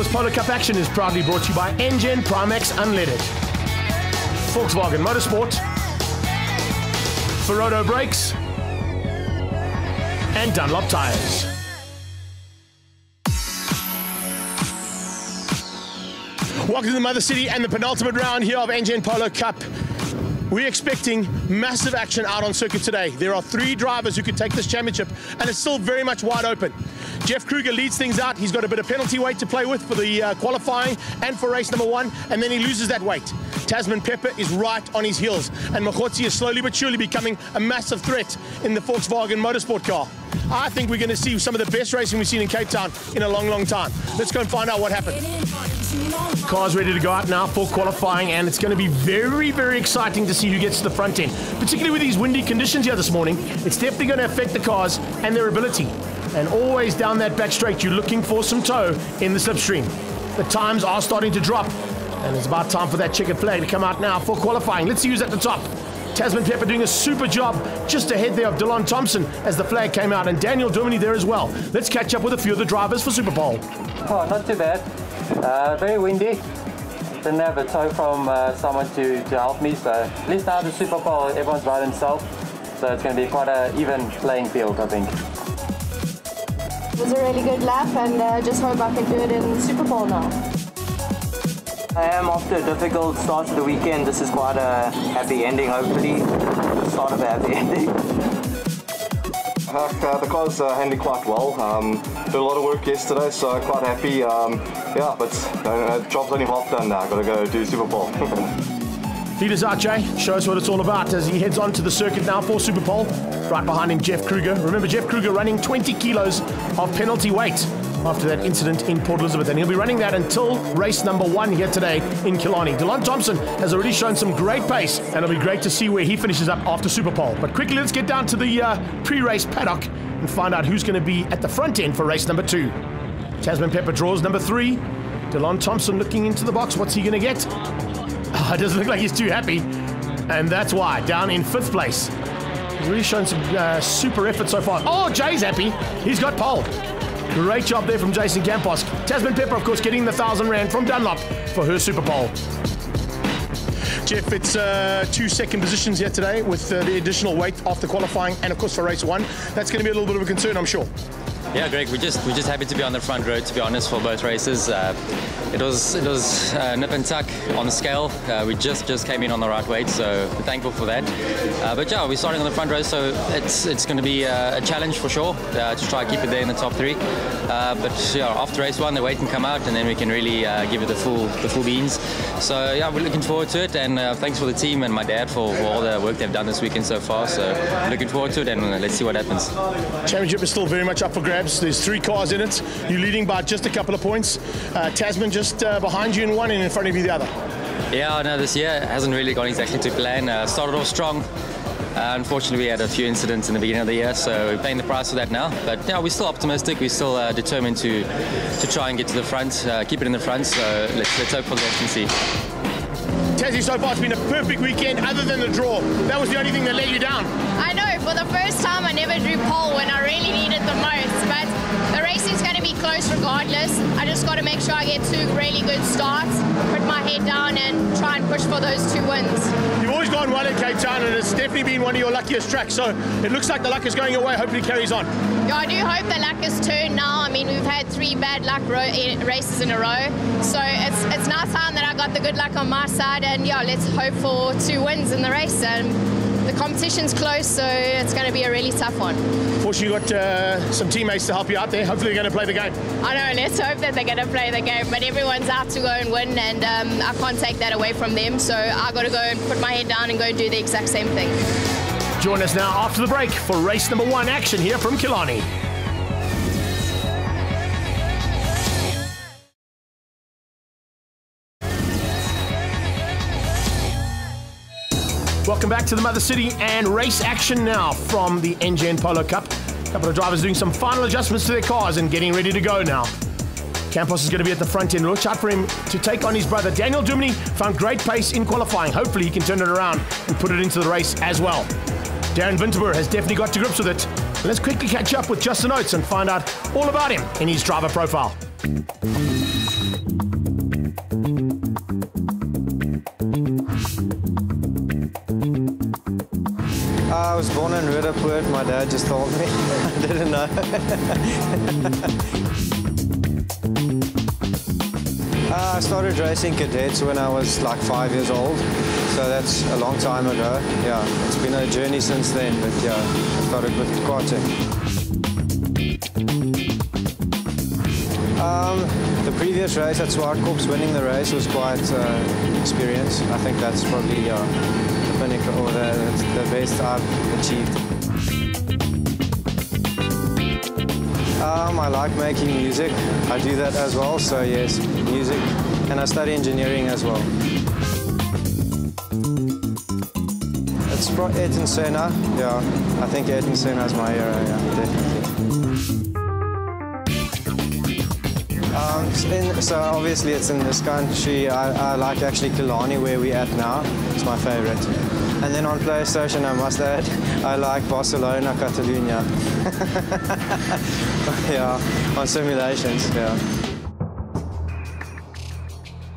This Polo Cup action is proudly brought to you by Engen Primex Unleaded, Volkswagen Motorsport, Polo Brakes, and Dunlop Tires. Welcome to the Mother City and the penultimate round here of Engen Polo Cup. We're expecting massive action out on circuit today. There are 3 drivers who could take this championship, and it's still very much wide open. Jeff Kruger leads things out. He's got a bit of penalty weight to play with for the qualifying and for race number 1, and then he loses that weight. Tasman Pepper is right on his heels, and Mokotsi is slowly but surely becoming a massive threat in the Volkswagen Motorsport car. I think we're going to see some of the best racing we've seen in Cape Town in a long, long time. Let's go and find out what happened. Car's ready to go out now for qualifying, and it's going to be very, very exciting to see who gets to the front end. Particularly with these windy conditions here this morning, it's definitely going to affect the cars and their ability. And always down that back straight, you're looking for some tow in the slipstream. The times are starting to drop, and it's about time for that checkered flag to come out now for qualifying. Let's see who's at the top. Tasman Pepper doing a super job just ahead there of Dylan Thompson as the flag came out, and Daniel Domini there as well. Let's catch up with a few of the drivers for Super Pole. Oh, not too bad. Very windy. Didn't have a tow from someone to help me, so at least now the Super Pole, everyone's by themselves, so it's going to be quite an even playing field, I think. It was a really good lap, and just hope I can do it in Super Pole now. I am after a difficult start to the weekend. This is quite a happy ending, hopefully. The start of a happy ending. The car's handling quite well. Did a lot of work yesterday, so quite happy. Yeah, but job's only half done now. Got to go do Super Pole. Leaders out, Jay. Show us what it's all about as he heads on to the circuit now for Super Pole. Right behind him, Jeff Kruger. Remember, Jeff Kruger running 20 kilos of penalty weight after that incident in Port Elizabeth, and he'll be running that until race number 1 here today in Killarney. Dylan Thompson has already shown some great pace, and it'll be great to see where he finishes up after Super Pole. But quickly, let's get down to the pre-race paddock and find out who's going to be at the front end for race number 2. Tasman Pepper draws number 3. Dylan Thompson looking into the box. What's he going to get? Oh, it doesn't look like he's too happy, and that's why. Down in 5th place. He's really shown some super effort so far. Oh, Jay's happy. He's got pole. Great job there from Jason Campos. Tasman Pepper, of course, getting the 1,000 Rand from Dunlop for her Super Pole. Jeff, it's 2 second positions here today with the additional weight after qualifying, and of course for race 1. That's going to be a little bit of a concern, I'm sure. Yeah, Greg, we're just happy to be on the front row, to be honest, for both races. It was nip and tuck on the scale. We just came in on the right weight, so we're thankful for that. But yeah, we're starting on the front row, so it's going to be a challenge for sure to try and keep it there in the top 3. But yeah, after race 1, the weight can come out, and then we can really give it the full beans. So yeah, we're looking forward to it, and thanks for the team and my dad for all the work they've done this weekend so far. So looking forward to it, and let's see what happens. Championship is still very much up for grabs. There's 3 cars in it. You're leading by just a couple of points. Tasman just behind you in one and in front of you the other. Yeah, no, this year hasn't really gone exactly to plan. Started off strong. Unfortunately, we had a few incidents in the beginning of the year, so we're paying the price for that now. But yeah, we're still optimistic. We're still determined to try and get to the front, keep it in the front. So let's hope for the best and see. Tassie, so far it's been a perfect weekend other than the draw. That was the only thing that let you down. I know, for the first time I never drew pole when I really needed the most, but the racing's going to be close regardless. I just got to make sure I get 2 really good starts, put my head down and try and push for those 2 wins. You've always gone well in Cape Town, and it's definitely been one of your luckiest tracks, so it looks like the luck is going your way. Hopefully it carries on. Yeah, I do hope the luck has turned now. I mean, we've had 3 bad luck races in a row, so it's now time that I got the good luck on my side, and yeah, let's hope for 2 wins in the race. And the competition's close, so it's going to be a really tough one. Fortunately, you've got some teammates to help you out there. Hopefully they're going to play the game. I know, let's hope that they're going to play the game, but everyone's out to go and win, and I can't take that away from them, so I got to go and put my head down and go and do the exact same thing. Join us now after the break for race number 1 action here from Killarney. Welcome back to the Mother City and race action now from the Engen Polo Cup. A couple of drivers doing some final adjustments to their cars and getting ready to go now. Campos is going to be at the front end. Watch out for him to take on his brother. Daniel Domini found great pace in qualifying. Hopefully he can turn it around and put it into the race as well. Darren Winterberg has definitely got to grips with it. Let's quickly catch up with Justin Oates and find out all about him in his driver profile. I was born in Rudderpoort. My dad just told me. I didn't know. I started racing cadets when I was like 5 years old. So that's a long time ago. Yeah, it's been a journey since then. But yeah, I started with karting. The previous race at Zwartkops, winning the race was quite experience. I think that's probably the pinnacle or the best I've achieved. I like making music. I do that as well, so yes, music. And I study engineering as well. It's Ayrton Senna. Yeah, I think Ayrton Senna is my hero, yeah, definitely. So obviously it's in this country. I like actually Killarney, where we're at now. It's my favorite. And then on PlayStation, I must add, I like Barcelona, Catalunya. Yeah, on simulations, yeah.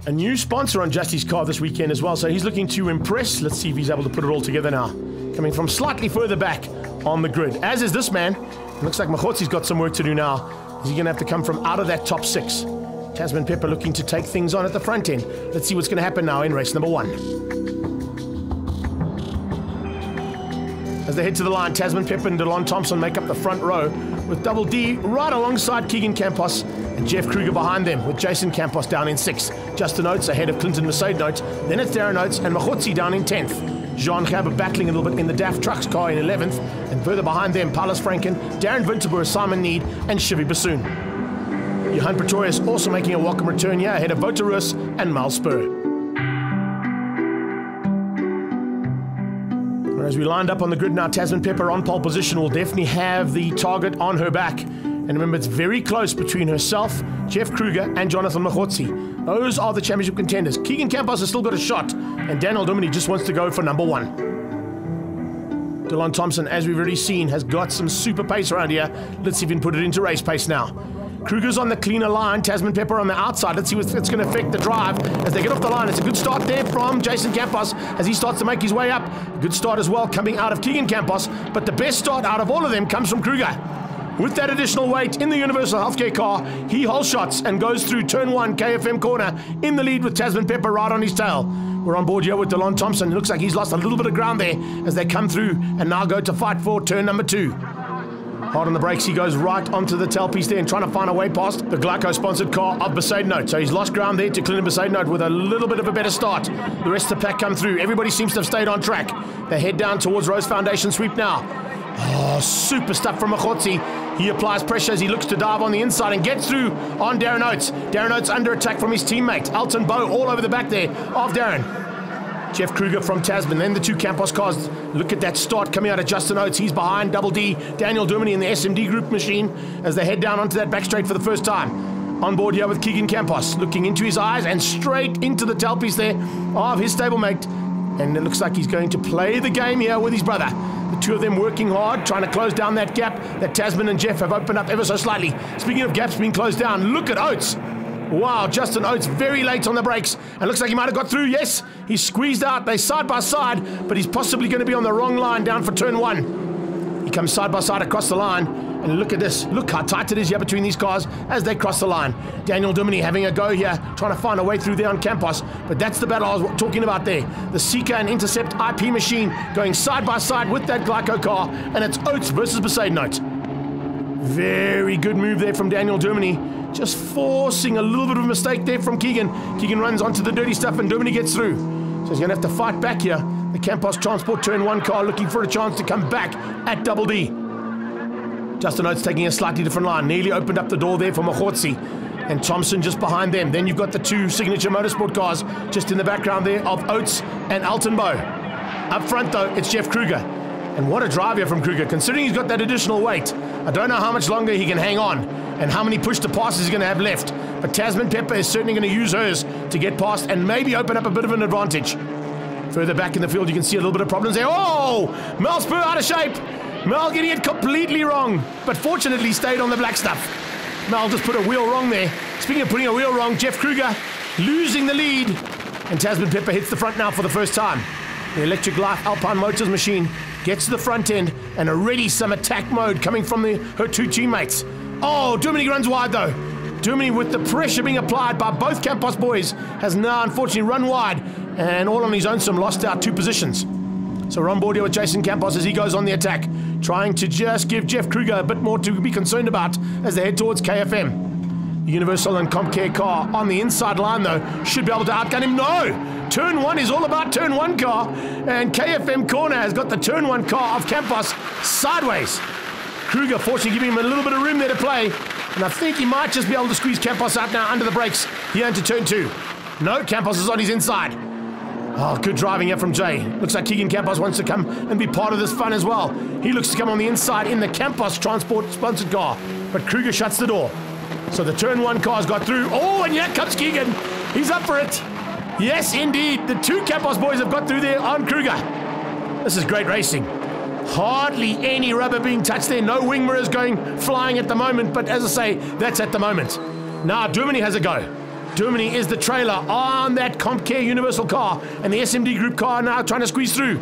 A new sponsor on Justy's car this weekend as well, so he's looking to impress. Let's see if he's able to put it all together now. Coming from slightly further back on the grid, as is this man. It looks like Machotzi's got some work to do now. Is he going to have to come from out of that top 6? Tasman Pepper looking to take things on at the front end. Let's see what's going to happen now in race number 1. As they head to the line, Tasman Pepper and Delon Thompson make up the front row, with Double D right alongside Keegan Campos and Jeff Kruger behind them, with Jason Campos down in 6th. Justin Oates ahead of Clinton Mercedes. Then it's Darren Oates and Machotzi down in 10th. Jean Gerber battling a little bit in the DAF Trucks car in 11th, and further behind them, Paulus Franken, Darren Winterboer, Simon Need, and Chivy Bassoon. Johan Pretorius also making a welcome return here ahead of Voterus and Mal Spur. As we lined up on the grid now, Tasman Pepper on pole position will definitely have the target on her back. And remember, it's very close between herself, Jeff Kruger, and Jonathan Machotzi. Those are the championship contenders. Keegan Campos has still got a shot, and Daniel Domini just wants to go for number 1. Delon Thompson, as we've already seen, has got some super pace around here. Let's see if we can put it into race pace now. Kruger's on the cleaner line, Tasman Pepper on the outside. Let's see if it's going to affect the drive as they get off the line. It's a good start there from Jason Campos as he starts to make his way up. A good start as well coming out of Keegan Campos, but the best start out of all of them comes from Kruger. With that additional weight in the Universal Healthcare car, he holds shots and goes through turn 1 KFM corner in the lead with Tasman Pepper right on his tail. We're on board here with Delon Thompson. It looks like he's lost a little bit of ground there as they come through and now go to fight for turn number 2. Hard on the brakes, he goes right onto the tailpiece there and trying to find a way past the Glyco-sponsored car of Besaidnote. So he's lost ground there to Clinton Besaidnote with a little bit of a better start. The rest of the pack come through. Everybody seems to have stayed on track. They head down towards Rose Foundation sweep now. Oh, super stuff from Machotzi. He applies pressure as he looks to dive on the inside and gets through on Darren Oates. Darren Oates under attack from his teammate. Elton Bow all over the back there of Darren. Jeff Kruger from Tasman, then the 2 Campos cars. Look at that start coming out of Justin Oates. He's behind Double D, Daniel Domini in the SMD group machine as they head down onto that back straight for the first time. On board here with Keegan Campos, looking into his eyes and straight into the tailpiece there of his stablemate. And it looks like he's going to play the game here with his brother. The 2 of them working hard, trying to close down that gap that Tasman and Jeff have opened up ever so slightly. Speaking of gaps being closed down, look at Oates. Wow, Justin Oates very late on the brakes. And looks like he might have got through. Yes, he's squeezed out. They're side by side, but he's possibly going to be on the wrong line down for turn 1. He comes side by side across the line. And look at this. Look how tight it is here between these cars as they cross the line. Daniel Domini having a go here, trying to find a way through there on Campos. But that's the battle I was talking about there. The Seeker and Intercept IP machine going side by side with that Glyco car. And it's Oates versus Besaidnote. Very good move there from Daniel Domini. Just forcing a little bit of a mistake there from Keegan. Keegan runs onto the dirty stuff and Domini gets through. So he's going to have to fight back here. The Campos Transport turn 1 car looking for a chance to come back at Double D. Justin Oates taking a slightly different line. Nearly opened up the door there for Machotzi. And Thompson just behind them. Then you've got the 2 Signature Motorsport cars just in the background there of Oates and Elton Bow. Up front though, it's Jeff Kruger. And what a drive here from Kruger, considering he's got that additional weight. I don't know how much longer he can hang on and how many push to passes he's going to have left. But Tasman Pepper is certainly going to use hers to get past and maybe open up a bit of an advantage. Further back in the field, you can see a little bit of problems there. Oh! Mel Spur out of shape. Mel getting it completely wrong, but fortunately stayed on the black stuff. Mel just put a wheel wrong there. Speaking of putting a wheel wrong, Jeff Kruger losing the lead. And Tasman Pepper hits the front now for the first time. The Electric Life Alpine Motors machine gets to the front end, and already some attack mode coming from her two teammates. Oh, Dominic runs wide though. Dominic, with the pressure being applied by both Campos boys, has now unfortunately run wide, and all on his own, lost out 2 positions. So we're on board here with Jason Campos as he goes on the attack, trying to just give Jeff Kruger a bit more to be concerned about as they head towards KFM. The Universal and Comcare car on the inside line, though, should be able to outgun him. No! Turn 1 is all about turn 1 car, and KFM Corner has got the turn 1 car of Campos sideways. Kruger fortunately giving him a little bit of room there to play, and I think he might just be able to squeeze Campos out now under the brakes here into turn 2. No, Campos is on his inside. Oh, good driving here from Jay. Looks like Keegan Campos wants to come and be part of this fun as well. He looks to come on the inside in the Campos Transport sponsored car, but Kruger shuts the door. So the turn 1 car's got through. Oh, and here comes Keegan. He's up for it. Yes, indeed. The 2 Campos boys have got through there on Kruger. This is great racing. Hardly any rubber being touched there. No wing mirrors going flying at the moment, but as I say, that's at the moment. Now, Germany has a go. Germany is the trailer on that Comcare Universal car, and the SMD Group car now trying to squeeze through.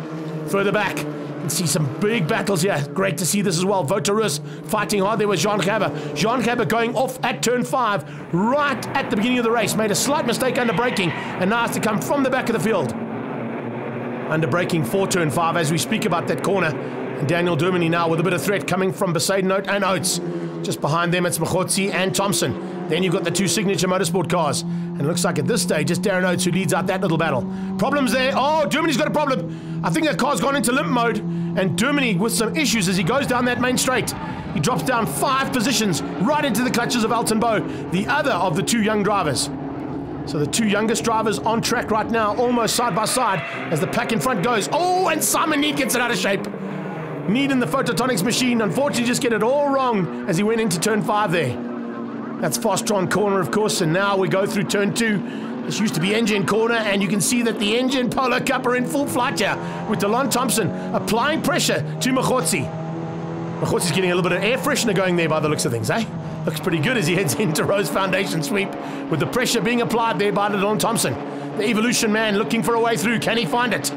Further back, you can see some big battles here. Great to see this as well. Votarus fighting hard there with Jean Gabber. Jean Gabber going off at turn 5 right at the beginning of the race. Made a slight mistake under braking, and now has to come from the back of the field. Under braking for turn 5 as we speak about that corner. And Daniel Germany now with a bit of threat coming from Besaid Note and Oates. Just behind them, it's Mkhotsi and Thompson. Then you've got the 2 Signature Motorsport cars. And it looks like at this stage, it's Darren Oates who leads out that little battle. Problems there. Oh, Germany's got a problem. I think that car's gone into limp mode. And Germany with some issues as he goes down that main straight. He drops down 5 positions right into the clutches of Elton Bow, the other of the 2 young drivers. So the 2 youngest drivers on track right now, almost side by side, as the pack in front goes. Oh, and Simon Need gets it out of shape. Need in the Phototonics machine, unfortunately just get it all wrong as he went into turn 5 there. That's Fostron corner, of course, and now we go through turn 2. This used to be Engen corner, and you can see that the Engen Polo Cup are in full flight here, with Delon Thompson applying pressure to Mkhotsi. Mkhotsi's getting a little bit of air freshener going there by the looks of things, eh? Looks pretty good as he heads into Rose Foundation sweep, with the pressure being applied there by Delon Thompson. The Evolution man looking for a way through. Can he find it?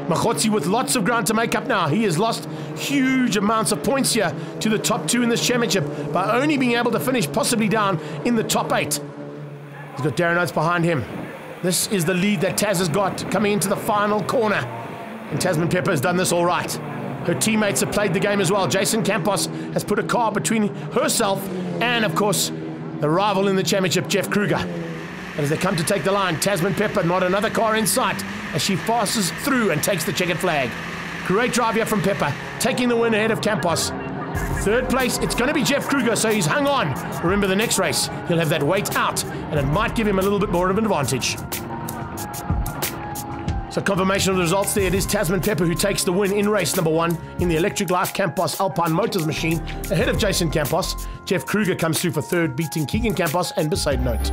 Mkhotsi with lots of ground to make up now. He has lost huge amounts of points here to the top 2 in this championship by only being able to finish possibly down in the top 8. He's got Darren Oates behind him. This is the lead that Taz has got coming into the final corner. And Tasman Pepper has done this all right. Her teammates have played the game as well. Jason Campos has put a car between herself and, of course, the rival in the championship, Jeff Kruger. And as they come to take the line, Tasman Pepper, not another car in sight, as she passes through and takes the checkered flag. Great drive here from Pepper, taking the win ahead of Campos. 3rd place, it's going to be Jeff Kruger, so he's hung on. Remember, the next race, he'll have that weight out, and it might give him a little bit more of an advantage. So confirmation of the results there. It is Tasman Pepper who takes the win in race number 1 in the Electric Life Campos Alpine Motors machine, ahead of Jason Campos. Jeff Kruger comes through for 3rd, beating Keegan Campos and Besaid Note.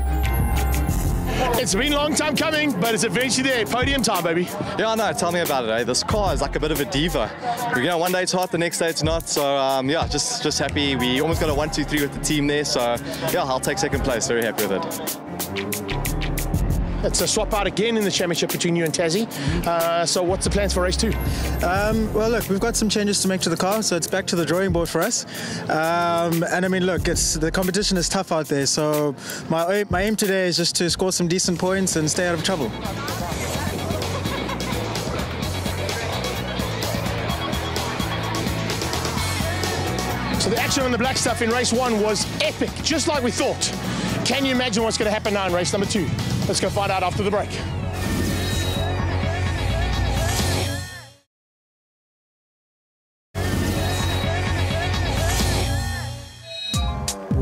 It's been a long time coming, but it's eventually there. Podium time, baby. Yeah, I know. Tell me about it, eh? This car is like a bit of a diva. You know, one day it's hot, the next day it's not. So, yeah, just happy. We almost got a 1, 2, 3 with the team there. So, yeah, I'll take 2nd place. Very happy with it. It's a swap out again in the championship between you and Tassie. So what's the plans for race 2? Well, look, we've got some changes to make to the car, so it's back to the drawing board for us. And I mean, look, the competition is tough out there. So my aim today is just to score some decent points and stay out of trouble. So the action on the black stuff in race 1 was epic, just like we thought. Can you imagine what's going to happen now in race number 2? Let's go find out after the break.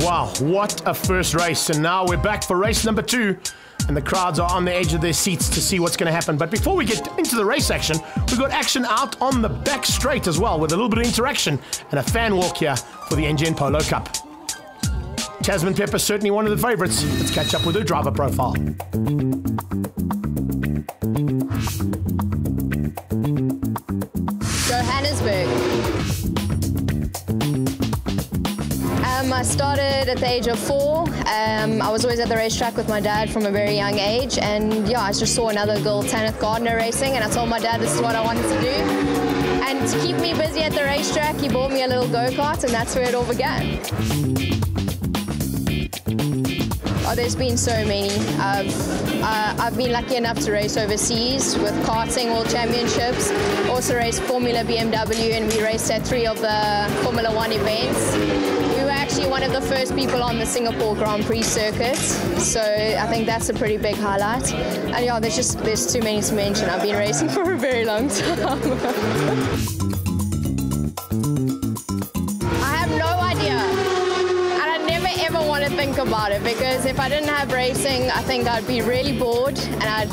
Wow, what a first race. And now we're back for race number 2. And the crowds are on the edge of their seats to see what's going to happen. But before we get into the race action, we've got action out on the back straight as well, with a little bit of interaction and a fan walk here for the Engen Polo Cup. Tasman Pepper, certainly one of the favourites. Let's catch up with her driver profile. Johannesburg. I started at the age of 4. I was always at the racetrack with my dad from a very young age, and yeah, I just saw another girl, Tanith Gardner, racing, and I told my dad this is what I wanted to do. And to keep me busy at the racetrack, he bought me a little go-kart, and that's where it all began. Oh, there's been so many. I've been lucky enough to race overseas with karting World Championships, also raced Formula BMW, and we raced at 3 of the Formula 1 events. We were actually one of the first people on the Singapore Grand Prix circuit, so I think that's a pretty big highlight. And yeah, there's too many to mention. I've been racing for a very long time. I have no idea. Ever want to think about it, because if I didn't have racing, I think I'd be really bored and I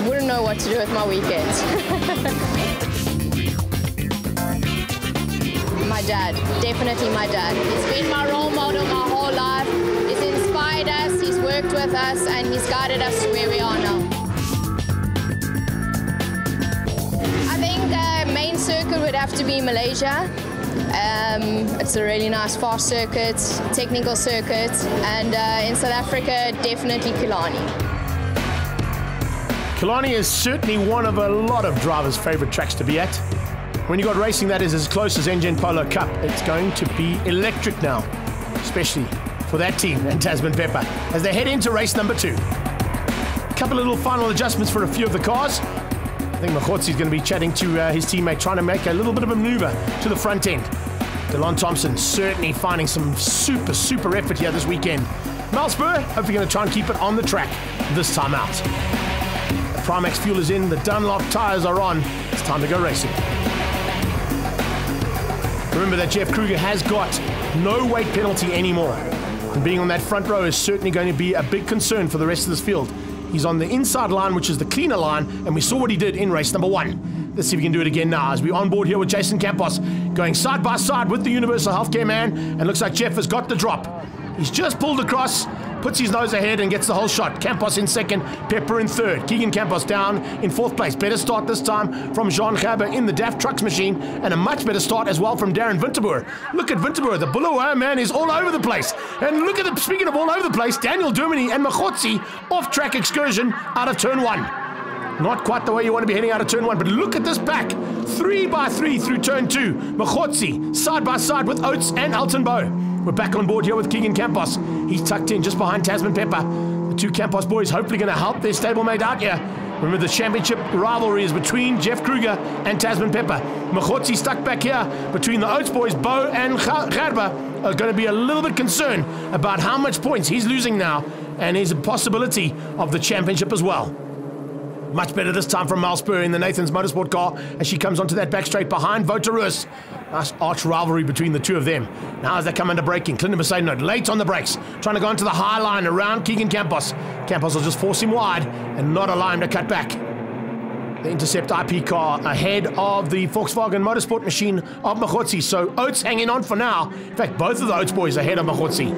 wouldn't know what to do with my weekends. My dad, definitely my dad. He's been my role model my whole life. He's inspired us, he's worked with us, and he's guided us to where we are now. I think the main circuit would have to be Malaysia. It's a really nice fast circuit, technical circuit, and in South Africa, definitely Killarney. Killarney is certainly one of a lot of drivers' favourite tracks to be at. When you got racing that is as close as Engen Polo Cup, it's going to be electric now, especially for that team and Tasman Pepper as they head into race number 2. A couple of little final adjustments for a few of the cars. I think Mokgotsi is going to be chatting to his teammate, trying to make a little bit of a maneuver to the front end. Delon Thompson certainly finding some super effort here this weekend. Mel Spur hopefully going to try and keep it on the track this time out. The Primax fuel is in, the Dunlop tyres are on. It's time to go racing. Remember that Jeff Kruger has got no weight penalty anymore. And being on that front row is certainly going to be a big concern for the rest of this field. He's on the inside line, which is the cleaner line, and we saw what he did in race number 1. Let's see if we can do it again now as we're on board here with Jason Campos, going side by side with the Universal Healthcare man, and looks like Jeff has got the drop. He's just pulled across, puts his nose ahead and gets the whole shot. Campos in second, Pepper in third. Keegan Campos down in 4th place. Better start this time from Jean Gerber in the DAF Trucks machine, and a much better start as well from Darren Winterboer. Look at Winterboer, the Bulawayo man is all over the place. And look at them, speaking of all over the place, Daniel Duminy and Mokgotsi off-track excursion out of turn 1. Not quite the way you want to be heading out of turn 1, but look at this pack. 3 by 3 through turn 2. Mokgotsi side by side with Oates and Elton Bow. We're back on board here with Keegan Campos. He's tucked in just behind Tasman Pepper. The 2 Campos boys hopefully going to help their stablemate out here. Remember, the championship rivalry is between Jeff Kruger and Tasman Pepper. Mokgotsi stuck back here between the Oates boys. Bow and Gerber are going to be a little bit concerned about how much points he's losing now and his possibility of the championship as well. Much better this time from Mel Spur in the Nathan's Motorsport car as she comes onto that back straight behind Voterus. Nice arch rivalry between the 2 of them. Now as they come under braking, Clinton Mercedes late on the brakes, trying to go into the high line around Keegan Campos. Campos will just force him wide and not allow him to cut back. The Intercept IP car ahead of the Volkswagen Motorsport machine of Mokgotsi. So Oates hanging on for now. In fact, both of the Oates boys ahead of Mokgotsi.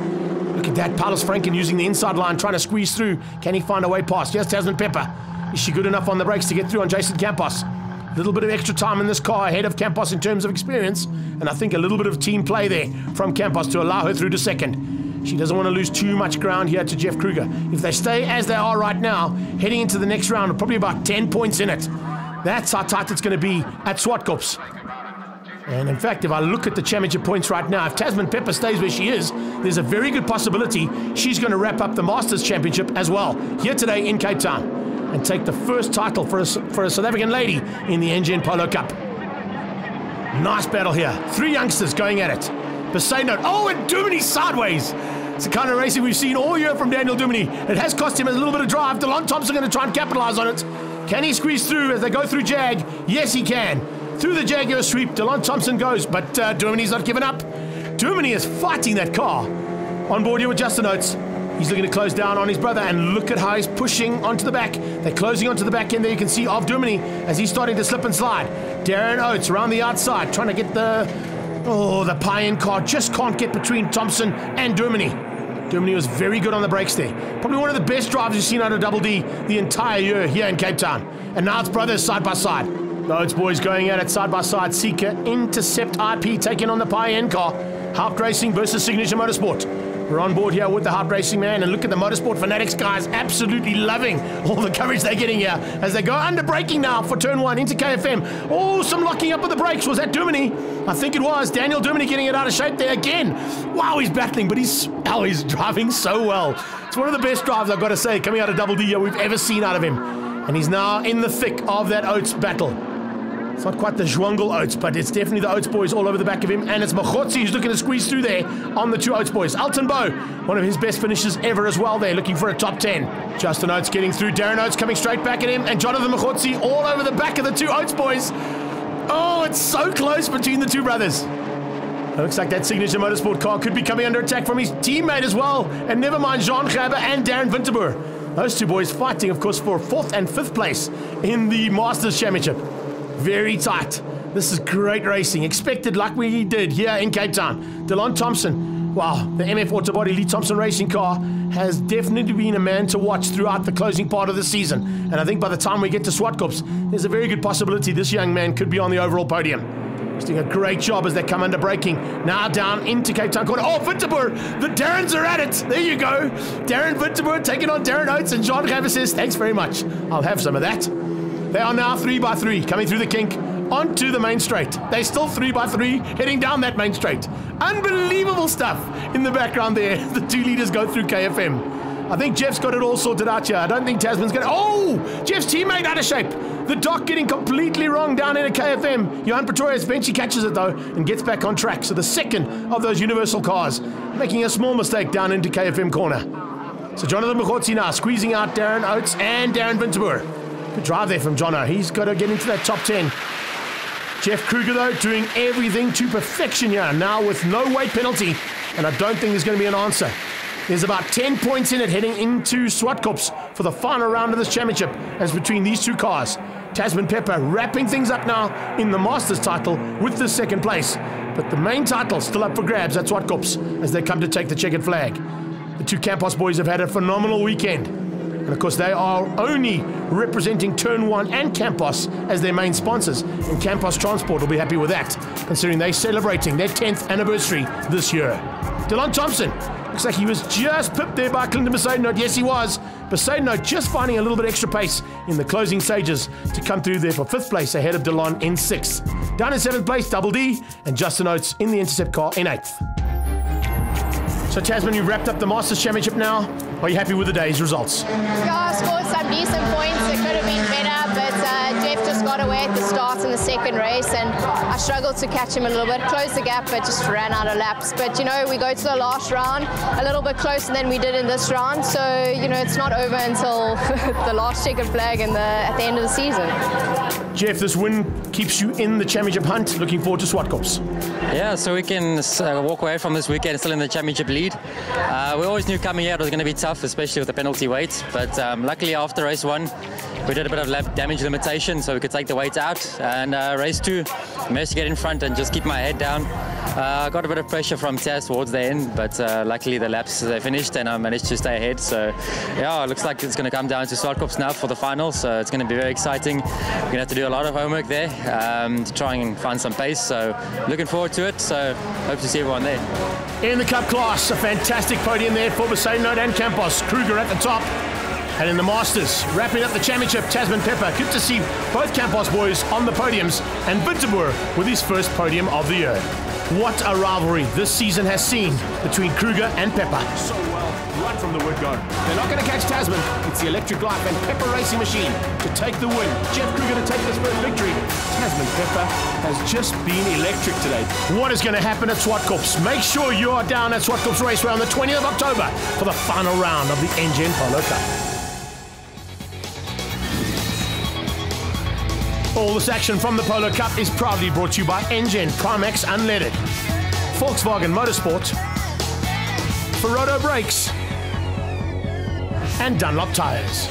Look at that, Paulus Franken using the inside line, trying to squeeze through. Can he find a way past? Here's Tasman Pepper. Is she good enough on the brakes to get through on Jason Campos? A little bit of extra time in this car ahead of Campos in terms of experience, and I think a little bit of team play there from Campos to allow her through to second. She doesn't want to lose too much ground here to Jeff Kruger. If they stay as they are right now, heading into the next round, probably about 10 points in it. That's how tight it's going to be at Swartkops. And in fact, if I look at the championship points right now, if Tasman Pepper stays where she is, there's a very good possibility she's going to wrap up the Masters Championship as well, here today in Cape Town, and take the first title for a South African lady in the Engen Polo Cup. Nice battle here. 3 youngsters going at it. Besaino, oh, and Duminy sideways. It's the kind of racing we've seen all year from Daniel Duminy. It has cost him a little bit of drive. Delon Thompson going to try and capitalize on it. Can he squeeze through as they go through Jag? Yes, he can. Through the Jaguar sweep, Delon Thompson goes, but Duminy's not giving up. Duminy is fighting that car. On board here with Justin Oates. He's looking to close down on his brother, and look at how he's pushing onto the back. They're closing onto the back end there. You can see of Duminy as he's starting to slip and slide. Darren Oates around the outside, trying to get the Pie-In car. Just can't get between Thompson and Duminy. Duminy was very good on the brakes there. Probably one of the best drivers you've seen out of Double D the entire year here in Cape Town. And now it's brothers side by side. The Oates boys going at it side by side. Seeker Intercept IP taking on the Pie-In car. Haupt Racing versus Signature Motorsport. We're on board here with the Hype Racing Man, and look at the Motorsport Fanatics guys absolutely loving all the coverage they're getting here as they go under braking now for turn 1 into KFM. Oh, some locking up with the brakes. Was that Duminy? I think it was. Daniel Duminy getting it out of shape there again. Wow, he's battling, but he's driving so well. It's one of the best drives, I've got to say, coming out of Double D here we've ever seen out of him. And he's now in the thick of that Oates battle. It's not quite the Zwangle Oates, but it's definitely the Oates boys all over the back of him. And it's Machotsi who's looking to squeeze through there on the 2 Oates boys. Alton Bow, one of his best finishes ever as well there, looking for a top 10. Justin Oates getting through. Darren Oates coming straight back at him. And Jonathan Machotsi all over the back of the 2 Oates boys. Oh, it's so close between the 2 brothers. It looks like that Signature Motorsport car could be coming under attack from his teammate as well. And never mind Jean Gerber and Darren Winterboer. Those 2 boys fighting, of course, for 4th and 5th place in the Masters Championship. Very tight. This is great racing. Expected like we did here in Cape Town. Delon Thompson, wow, the MF Autobody Lee Thompson racing car has definitely been a man to watch throughout the closing part of the season. And I think by the time we get to Swartkops, there's a very good possibility this young man could be on the overall podium. He's doing a great job as they come under braking. Now down into Cape Town corner. Oh, Winterboer, the Darrens are at it. There you go. Darren Winterboer taking on Darren Oates, and John Gaver says, thanks very much. I'll have some of that. They are now 3x3 coming through the kink onto the main straight. They're still 3x3 heading down that main straight. Unbelievable stuff in the background there. The 2 leaders go through KFM. I think Jeff's got it all sorted out here. I don't think Tasman's going to... Oh! Jeff's teammate out of shape. The dock getting completely wrong down in a KFM. Johan Pretorius eventually catches it though and gets back on track. So the second of those universal cars making a small mistake down into KFM corner. So Jonathan Machotsi now squeezing out Darren Oates and Darren Winterboer. Good drive there from Jono. He's got to get into that top 10. Jeff Kruger, though, doing everything to perfection here. Now with no weight penalty, and I don't think there's going to be an answer. There's about 10 points in it heading into Swartkops for the final round of this championship as between these 2 cars. Tasman Pepper wrapping things up now in the Masters title with the 2nd place. But the main title still up for grabs at Swartkops as they come to take the checkered flag. The 2 Campos boys have had a phenomenal weekend. And of course, they are only representing Turn 1 and Campos as their main sponsors. And Campos Transport will be happy with that, considering they're celebrating their 10th anniversary this year. Delon Thompson, looks like he was just pipped there by Clinton Besaidenote. Yes, he was. Besaidenote just finding a little bit extra pace in the closing stages to come through there for 5th place ahead of Delon in 6th. Down in 7th place, Double D, and Justin Oates in the Intercept car in 8th. So Tasman, you've wrapped up the Masters Championship now. Are you happy with the day's results? Yeah, I scored some decent points. It could have been better, but Jeff just got away at the start in the 2nd race, and I struggled to catch him a little bit. Closed the gap, but just ran out of laps. But, you know, we go to the last round a little bit closer than we did in this round, so, you know, it's not over until the last checkered flag at the end of the season. Jeff, this win keeps you in the championship hunt. Looking forward to Swartkops. Yeah, so we can walk away from this weekend still in the championship lead. We always knew coming here it was going to be tough, especially with the penalty weight. But luckily after race 1, we did a bit of lap damage limitation so we could take the weight out. And race 2, managed to get in front and just keep my head down. I got a bit of pressure from Taz towards the end, but luckily the laps they finished and I managed to stay ahead. So yeah, it looks like it's going to come down to Swartkops now for the final. So it's going to be very exciting. We're going to have to do a lot of homework there to try and find some pace. So looking forward to it. So hope to see everyone there. In the Cup class, a fantastic podium there for Besaidenote and Campos. Kruger at the top. And in the Masters, wrapping up the championship, Tasman Pepper. Good to see both Campos boys on the podiums, and Winterboer with his first podium of the year. What a rivalry this season has seen between Kruger and Pepper. So well, right from the word go. They're not going to catch Tasman. It's the Electric Life and Pepper Racing Machine to take the win. Jeff Kruger to take this first victory. Tasman Pepper has just been electric today. What is going to happen at Swartkops? Make sure you are down at Swartkops Raceway on the 20th of October for the final round of the Engen Polo Cup. All this action from the Polo Cup is proudly brought to you by Engen Primax Unleaded, Volkswagen Motorsport, Ferodo Brakes, and Dunlop Tires.